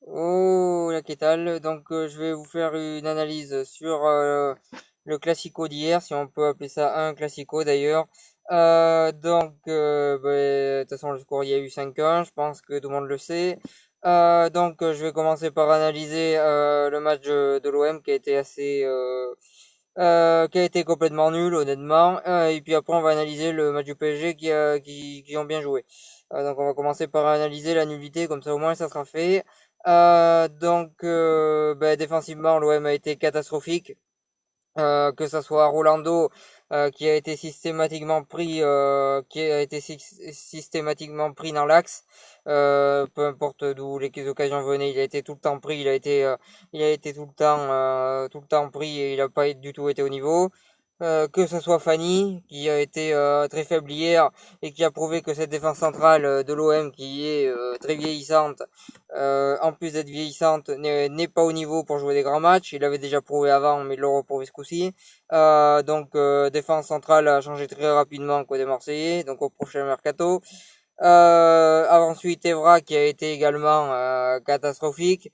Oh, là, qu'est-ce tal? Donc, je vais vous faire une analyse sur le classico d'hier, si on peut appeler ça un classico d'ailleurs. De toute façon, le score, il y a eu 5-1, je pense que tout le monde le sait. Je vais commencer par analyser le match de l'OM qui a été qui a été complètement nul, honnêtement. Et puis après, on va analyser le match du PSG qui ont bien joué. Donc, on va commencer par analyser la nullité, comme ça au moins ça sera fait. Défensivement, l'OM a été catastrophique. Que ça soit Rolando qui a été systématiquement pris dans l'axe, peu importe d'où les occasions venaient, il a été tout le temps pris, il a été tout le temps pris et il a pas du tout été au niveau. Que ce soit Fanny, qui a été très faible hier et qui a prouvé que cette défense centrale de l'OM, qui est très vieillissante, en plus d'être vieillissante, n'est pas au niveau pour jouer des grands matchs. Il l'avait déjà prouvé avant, mais il l'a reprouvé ce coup-ci. Défense centrale a changé très rapidement côté Marseillais, donc au prochain mercato. Ensuite, Evra qui a été également catastrophique.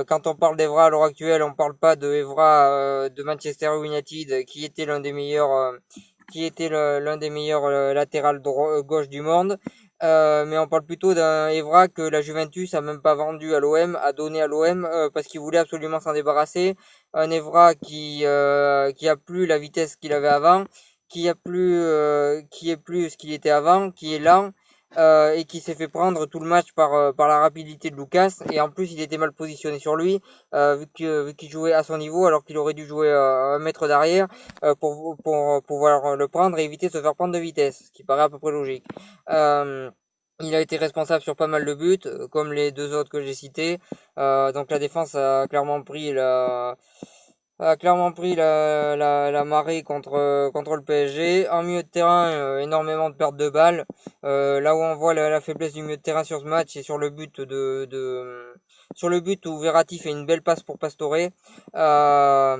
Quand on parle d'Evra à l'heure actuelle, on parle pas de Evra de Manchester United qui était l'un des meilleurs latérales gauche du monde. Mais on parle plutôt d'un Evra que la Juventus a même pas vendu à l'OM, a donné à l'OM parce qu'il voulait absolument s'en débarrasser. Un Evra qui a plus la vitesse qu'il avait avant, qui est plus ce qu'il était avant, qui est lent et qui s'est fait prendre tout le match par la rapidité de Lucas. Et en plus, il était mal positionné sur lui, vu qu'il jouait à son niveau, alors qu'il aurait dû jouer un mètre derrière pour pouvoir le prendre et éviter de se faire prendre de vitesse, ce qui paraît à peu près logique. Euh, il a été responsable sur pas mal de buts, comme les deux autres que j'ai cités. Donc la défense a clairement pris la marée contre le PSG. En milieu de terrain, énormément de pertes de balles. Là où on voit la faiblesse du milieu de terrain sur ce match, c'est sur le but sur le but où Verratti fait une belle passe pour Pastore. En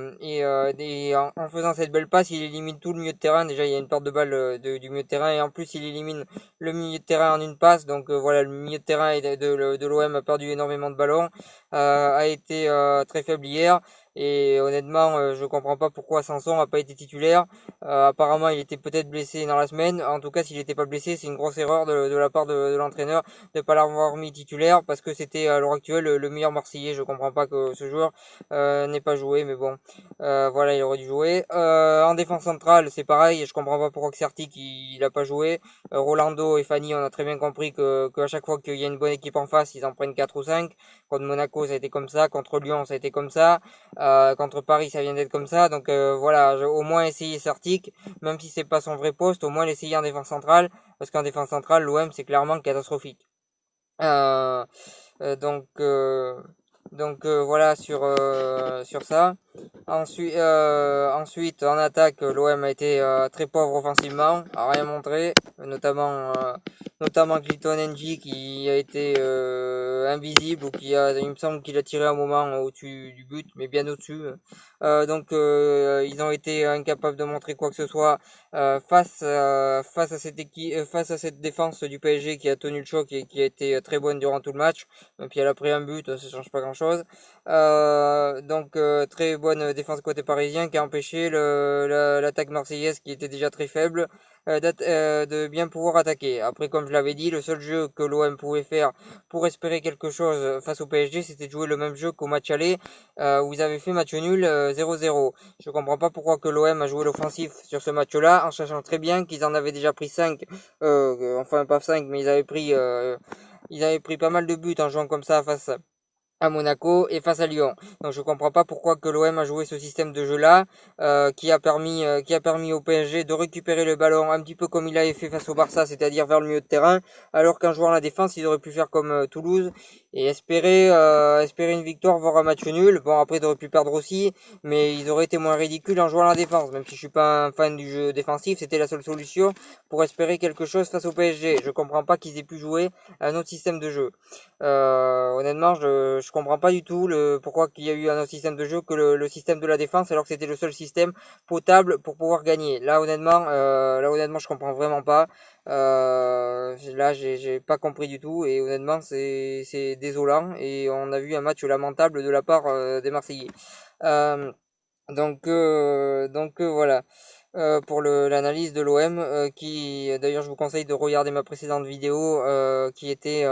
faisant cette belle passe, il élimine tout le milieu de terrain. Déjà, il y a une perte de balle du milieu de terrain et en plus, il élimine le milieu de terrain en une passe. Donc voilà, le milieu de terrain de l'OM a perdu énormément de ballons, a été très faible hier. Et honnêtement, je comprends pas pourquoi Sanson a pas été titulaire. Apparemment, il était peut-être blessé dans la semaine. En tout cas, s'il n'était pas blessé, c'est une grosse erreur de la part de l'entraîneur de pas l'avoir mis titulaire parce que c'était à l'heure actuelle le meilleur Marseillais. Je comprends pas que ce joueur n'ait pas joué, mais bon, voilà, il aurait dû jouer. En défense centrale, c'est pareil. Je comprends pas pourquoi Xertic il a pas joué. Rolando et Fanny, on a très bien compris que à chaque fois qu'il y a une bonne équipe en face, ils en prennent 4 ou 5. Contre Monaco, ça a été comme ça. Contre Lyon, ça a été comme ça. Contre Paris, ça vient d'être comme ça. Donc voilà, au moins essayer Certic, même si c'est pas son vrai poste, au moins l'essayer en défense centrale, parce qu'en défense centrale, l'OM c'est clairement catastrophique. Euh, euh, donc euh, voilà sur ça. Ensuite, en attaque, l'OM a été très pauvre offensivement, a rien montré, notamment Clinton NG qui a été invisible ou il me semble qu'il a tiré un moment au-dessus du but, mais bien au-dessus. Ils ont été incapables de montrer quoi que ce soit face à face à cette défense du PSG qui a tenu le choc et qui a été très bonne durant tout le match. Même si elle a pris un but, ça change pas grand-chose. Très bonne défense côté parisien qui a empêché l'attaque marseillaise qui était déjà très faible de bien pouvoir attaquer. Après, comme je l'avais dit, le seul jeu que l'OM pouvait faire pour espérer quelque chose face au PSG, c'était de jouer le même jeu qu'au match aller où ils avaient fait match nul 0-0. Je comprends pas pourquoi que l'OM a joué l'offensif sur ce match-là, en sachant très bien qu'ils en avaient déjà pris 5, enfin pas 5, mais ils avaient pris pas mal de buts en jouant comme ça face à Monaco et face à Lyon. Donc je comprends pas pourquoi que l'OM a joué ce système de jeu-là, qui a permis au PSG de récupérer le ballon un petit peu comme il avait fait face au Barça, c'est-à-dire vers le milieu de terrain, alors qu'en jouant la défense, il aurait pu faire comme Toulouse et espérer une victoire, voire un match nul. Bon après ils auraient pu perdre aussi, mais ils auraient été moins ridicules en jouant la défense. Même si je suis pas un fan du jeu défensif, c'était la seule solution pour espérer quelque chose face au PSG. Je comprends pas qu'ils aient pu jouer un autre système de jeu. Honnêtement, je je comprends pas du tout pourquoi qu'il y a eu un autre système de jeu que le système de la défense, alors que c'était le seul système potable pour pouvoir gagner. Là honnêtement, je comprends vraiment pas. Là, j'ai pas compris du tout, et honnêtement, c'est désolant, et on a vu un match lamentable de la part des Marseillais. Euh, voilà. Pour l'analyse de l'OM, qui d'ailleurs je vous conseille de regarder ma précédente vidéo, qui était,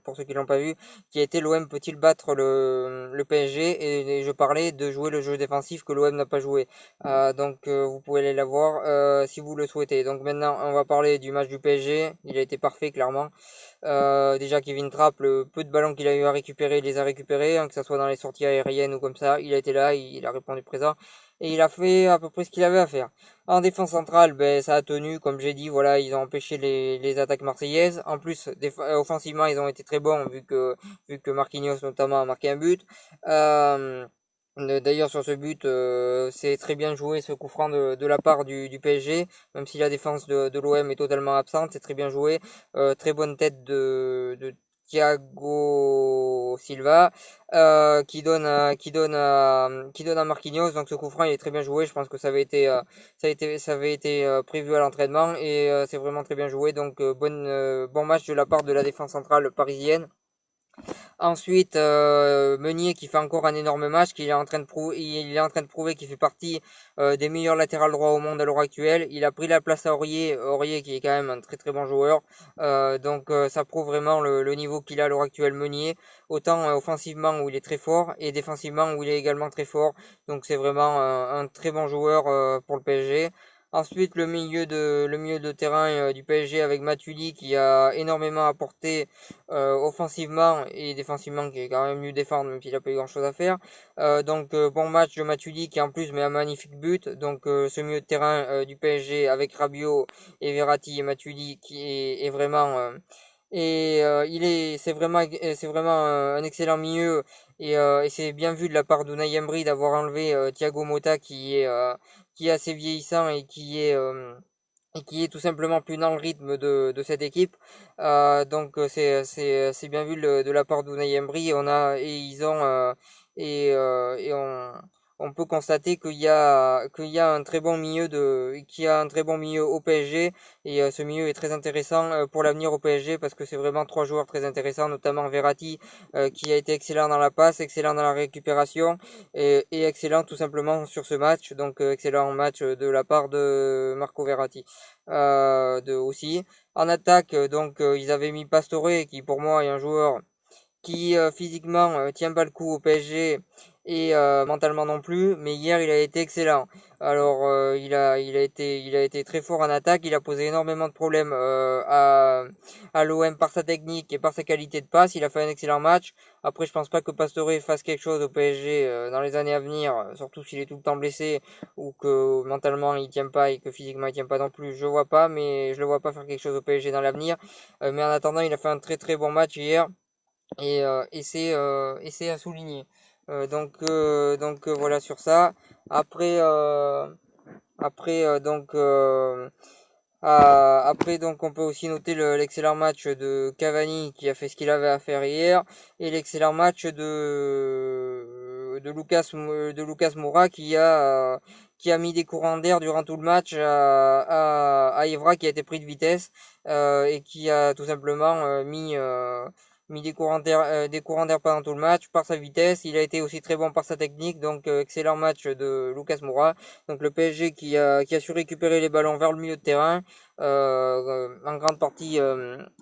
pour ceux qui l'ont pas vu, qui était l'OM peut-il battre le PSG, et je parlais de jouer le jeu défensif que l'OM n'a pas joué. Vous pouvez aller la voir si vous le souhaitez. Donc maintenant on va parler du match du PSG. Il a été parfait, clairement. Déjà, Kevin Trapp, le peu de ballons qu'il a eu à récupérer, il les a récupérés, hein, que ce soit dans les sorties aériennes ou comme ça. Il a été là, il a répondu présent, et il a fait à peu près ce qu'il avait à faire. En défense centrale, ben, ça a tenu, comme j'ai dit, voilà, ils ont empêché les attaques marseillaises. En plus, offensivement, ils ont été très bons, vu que Marquinhos notamment a marqué un but. Euh, D'ailleurs, sur ce but, c'est très bien joué, ce coup franc de la part du PSG, même si la défense de l'OM est totalement absente, c'est très bien joué. Très bonne tête de Thiago Silva, qui donne à Marquinhos. Donc ce coup franc, il est très bien joué. Je pense que ça avait été prévu à l'entraînement, et c'est vraiment très bien joué. Donc bon match de la part de la défense centrale parisienne. Ensuite, Meunier, qui fait encore un énorme match, il est en train de prouver qu'il fait partie des meilleurs latérales droits au monde à l'heure actuelle. Il a pris la place à Aurier qui est quand même un très très bon joueur. Ça prouve vraiment le niveau qu'il a à l'heure actuelle, Meunier, autant offensivement où il est très fort, et défensivement où il est également très fort. Donc c'est vraiment un très bon joueur pour le PSG. Ensuite, le milieu de terrain du PSG, avec Matuidi, qui a énormément apporté offensivement et défensivement, qui est quand même mieux défendre, même s'il a pas eu grand chose à faire. Bon match de Matuidi, qui en plus met un magnifique but. Ce milieu de terrain du PSG, avec Rabiot et Verratti et Matuidi, est vraiment c'est vraiment un excellent milieu, et c'est bien vu de la part d'Unai Emery d'avoir enlevé Thiago Motta, qui est assez vieillissant, et qui est tout simplement plus dans le rythme de cette équipe. C'est bien vu de la part d'Unai Emery. Et ils ont et on peut constater qu'il y a un très bon milieu qu'il y a un très bon milieu au PSG, et ce milieu est très intéressant pour l'avenir au PSG, parce que c'est vraiment trois joueurs très intéressants, notamment Verratti, qui a été excellent dans la passe, excellent dans la récupération, et excellent tout simplement sur ce match. Excellent match de la part de Marco Verratti. Aussi en attaque, ils avaient mis Pastore, qui pour moi est un joueur qui physiquement tient pas le coup au PSG, et mentalement non plus, mais hier il a été excellent. Alors il a été très fort en attaque, il a posé énormément de problèmes à l'OM par sa technique et par sa qualité de passe. Il a fait un excellent match. Après, je pense pas que Pastore fasse quelque chose au PSG dans les années à venir, surtout s'il est tout le temps blessé, ou que mentalement il tient pas et que physiquement il tient pas non plus. Je le vois pas faire quelque chose au PSG dans l'avenir. Mais en attendant, il a fait un très très bon match hier, et c'est à souligner. Voilà sur ça. Après, après donc on peut aussi noter l'excellent match de Cavani, qui a fait ce qu'il avait à faire hier, et l'excellent match de Lucas Moura, qui a mis des courants d'air durant tout le match à Evra, qui a été pris de vitesse, et qui a tout simplement mis des courants d'air pendant tout le match par sa vitesse. Il a été aussi très bon par sa technique. Excellent match de Lucas Moura. Donc le PSG qui a su récupérer les ballons vers le milieu de terrain, en grande partie,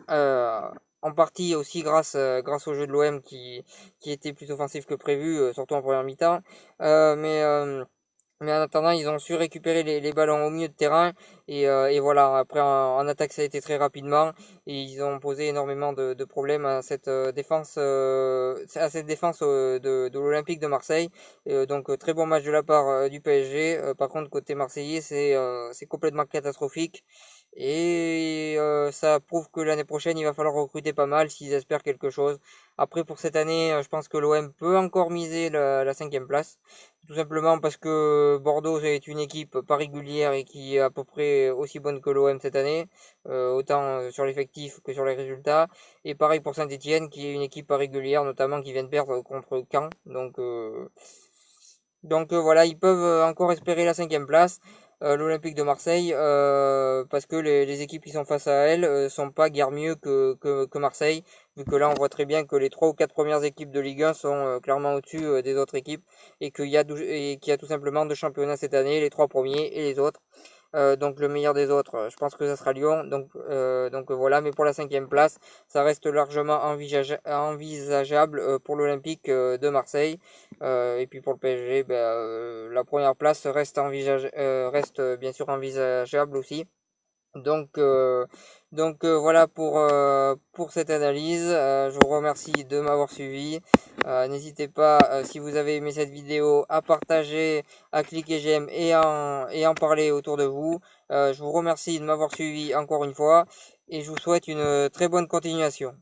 en partie aussi grâce au jeu de l'OM, qui était plus offensif que prévu, surtout en première mi-temps. Euh, mais euh, mais en attendant, ils ont su récupérer les ballons au milieu de terrain, et voilà. Après, en attaque, ça a été très rapidement, et ils ont posé énormément de problèmes à cette défense de l'Olympique de Marseille. Très bon match de la part du PSG. Par contre, côté marseillais, c'est complètement catastrophique. Et ça prouve que l'année prochaine, il va falloir recruter pas mal s'ils espèrent quelque chose. Après, pour cette année, je pense que l'OM peut encore miser la 5e place. Tout simplement parce que Bordeaux est une équipe pas régulière et qui est à peu près aussi bonne que l'OM cette année, autant sur l'effectif que sur les résultats. Et pareil pour Saint-Étienne, qui est une équipe pas régulière, notamment qui vient de perdre contre Caen. Donc voilà, ils peuvent encore espérer la 5e place, l'Olympique de Marseille, parce que les équipes qui sont face à elle sont pas guère mieux que Marseille, vu que là on voit très bien que les 3 ou 4 premières équipes de Ligue 1 sont clairement au-dessus des autres équipes, et qu'il y a tout simplement deux championnats cette année, les 3 premiers et les autres. Donc le meilleur des autres, je pense que ça sera Lyon. Donc voilà, mais pour la 5e place, ça reste largement envisageable pour l'Olympique de Marseille. Et puis pour le PSG, ben, la première place reste bien sûr envisageable aussi. Donc, euh, donc voilà pour cette analyse. Je vous remercie de m'avoir suivi. N'hésitez pas, si vous avez aimé cette vidéo, à partager, à cliquer j'aime et en parler autour de vous. Je vous remercie de m'avoir suivi encore une fois et je vous souhaite une très bonne continuation.